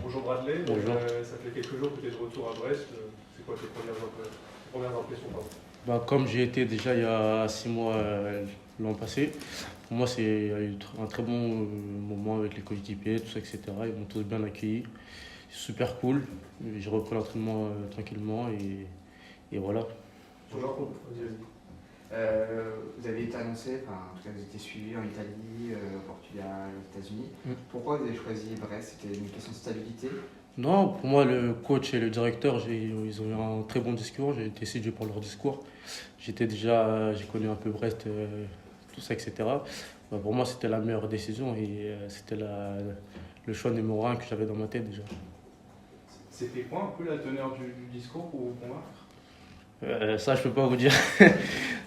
Bonjour Bradley. Bonjour. Ça fait quelques jours que tu es de retour à Brest. C'est quoi tes premières impressions, pardon? Comme j'ai été déjà il y a 6 mois l'an passé, pour moi c'est un très bon moment avec les coéquipiers, tout ça, etc. Ils m'ont tous bien accueilli. C'est super cool. J'ai repris l'entraînement tranquillement et voilà. Bonjour. Vas-y. Vous avez été annoncé, enfin en tout cas vous étiez suivi en Italie, au Portugal, aux États-Unis. Mm. Pourquoi vous avez choisi Brest? C'était une question de stabilité? Non, pour moi le coach et le directeur, ils ont eu un très bon discours. J'ai été séduit par leur discours. J'ai connu un peu Brest, tout ça, etc. Pour moi c'était la meilleure décision et c'était le choix numéro un que j'avais dans ma tête déjà. C'était quoi un peu la teneur du discours pour vous convaincre? Ça, je peux pas vous dire.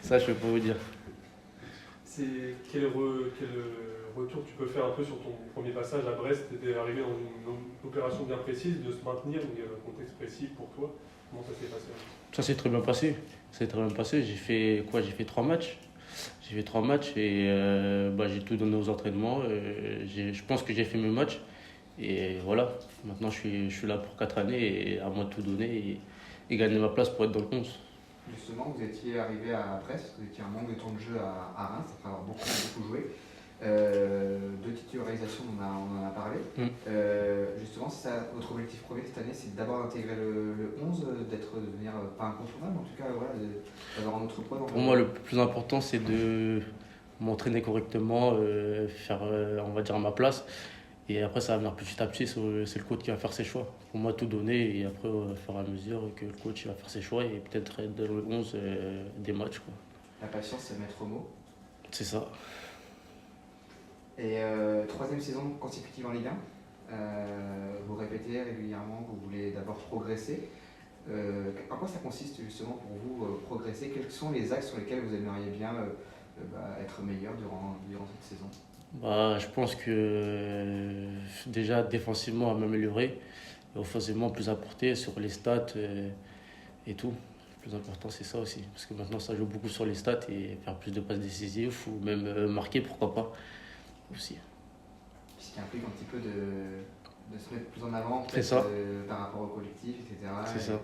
Ça, je peux pas vous dire. C'est quel retour tu peux faire un peu sur ton premier passage à Brest? Tu étais arrivé dans une opération bien précise de se maintenir, donc il y avait un contexte précis pour toi. Comment ça s'est passé? Ça s'est très bien passé. Ça s'est très bien passé. J'ai fait quoi? J'ai fait 3 matchs. J'ai fait 3 matchs et j'ai tout donné aux entraînements. Je pense que j'ai fait mes matchs. Et voilà. Maintenant, je suis là pour 4 années et à moi de tout donner et gagner ma place pour être dans le 11. Justement, vous étiez arrivé à Brest, vous étiez un manque de temps de jeu à Reims, après avoir beaucoup joué. De titularisation, on en a parlé. Justement, c'est ça, votre objectif premier cette année, c'est d'abord d'intégrer le 11, de devenir pas incontournable, en tout cas, voilà, d'avoir un autre poids dans Pour moi, le plus important, c'est de m'entraîner correctement, faire, on va dire, ma place. Et après, ça va venir petit à petit, c'est le coach qui va faire ses choix. Pour moi, tout donner et après, au fur et à mesure que le coach il va faire ses choix et peut-être être dans le 11 des matchs, quoi. La patience, c'est le maître mot. C'est ça. Et troisième saison consécutive en Ligue 1, vous répétez régulièrement que vous voulez d'abord progresser. En quoi ça consiste justement pour vous progresser? Quels sont les axes sur lesquels vous aimeriez bien être meilleur durant cette saison? Je pense que déjà défensivement à m'améliorer et offensivement plus apporter sur les stats et tout. Le plus important c'est ça aussi parce que maintenant ça joue beaucoup sur les stats et faire plus de passes décisives ou même marquer pourquoi pas aussi. Ce qui implique un petit peu de se mettre plus en avant C'est ça. Par rapport au collectif, etc. C'est ça.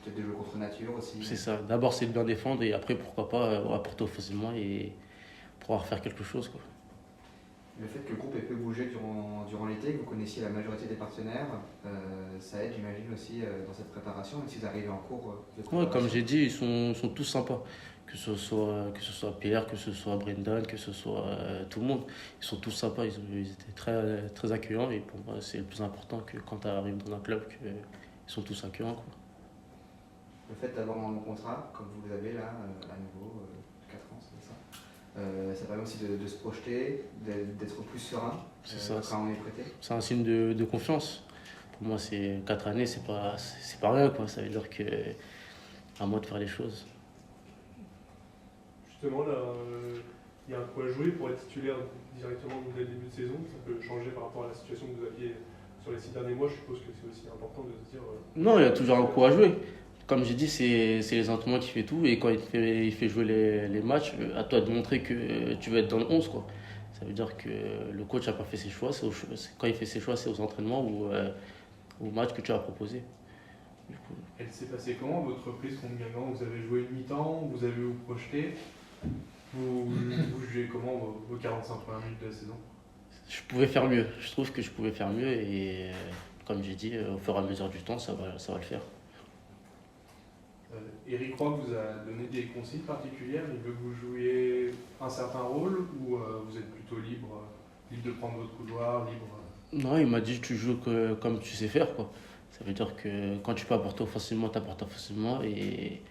Peut-être de jouer contre nature aussi. C'est ça. D'abord c'est de bien défendre et après pourquoi pas apporter offensivement et pouvoir faire quelque chose, quoi. Le fait que le groupe ait peu bougé durant l'été, que vous connaissiez la majorité des partenaires, ça aide, j'imagine, aussi dans cette préparation, même si vous arrivez en cours de préparation. Ouais, comme j'ai dit, ils sont tous sympas. Que ce soit Pierre, que ce soit Brendan, que ce soit tout le monde. Ils sont tous sympas, ils étaient très, très accueillants. Et pour moi, c'est le plus important que quand tu arrives dans un club, qu'ils sont tous accueillants, quoi. Le fait d'avoir un long contrat, comme vous l'avez là, à nouveau, 4 ans, c'est ça. Ça permet aussi de se projeter, d'être plus serein quand on est prêté. C'est un signe de confiance. Pour moi, c'est 4 années, c'est pas rien, quoi. Ça veut dire que à moi de faire les choses. Justement, là, il y a un coup à jouer pour être titulaire directement dès le début de saison. Ça peut changer par rapport à la situation que vous aviez sur les 6 derniers mois. Je suppose que c'est aussi important de se dire. Non, il y a toujours un coup à jouer. Comme j'ai dit, c'est les entraînements qui fait tout. Et quand il fait jouer les matchs, à toi de montrer que tu veux être dans le 11, quoi. Ça veut dire que le coach n'a pas fait ses choix. Quand il fait ses choix, c'est aux entraînements ou au match que tu as proposé. Du coup, Elle s'est passée comment votre reprise contre Guingamp? Vous avez joué une mi-temps, vous avez vous projeté. Vous jugez comment vos 45 premières minutes de la saison? je pouvais faire mieux. Je trouve que je pouvais faire mieux. Et comme j'ai dit, au fur et à mesure du temps, ça va le faire. Eric Roy vous a donné des consignes particulières? Il veut que vous jouiez un certain rôle ou vous êtes plutôt libre de prendre votre couloir, libre? Non, il m'a dit tu joues comme tu sais faire, quoi. Ça veut dire que quand tu peux apporter offensivement, tu apportes offensivement et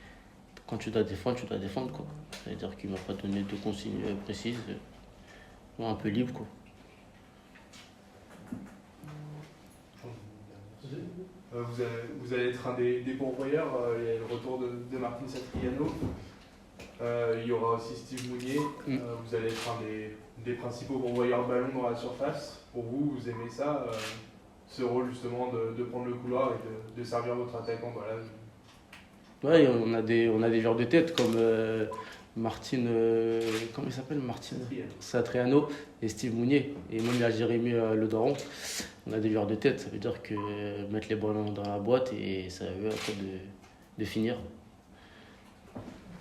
quand tu dois défendre, quoi. Ça veut dire qu'il m'a pas donné de consignes précises. Un peu libre, quoi. Vous allez être un des pourvoyeurs. Il y a le retour de Martin Satriano. Il y aura aussi Steve Mounier. Vous allez être un des principaux pourvoyeurs de ballon dans la surface. Pour vous, vous aimez ça, ce rôle justement de prendre le couloir et de servir votre attaquant? Ouais, on a des joueurs de tête Martine, comment il s'appelle Martine Satriano. Satriano et Steve Mounier. Et même il y a Jérémy Ledoron. On a des joueurs de tête, ça veut dire que mettre les ballons dans la boîte et ça veut après de finir.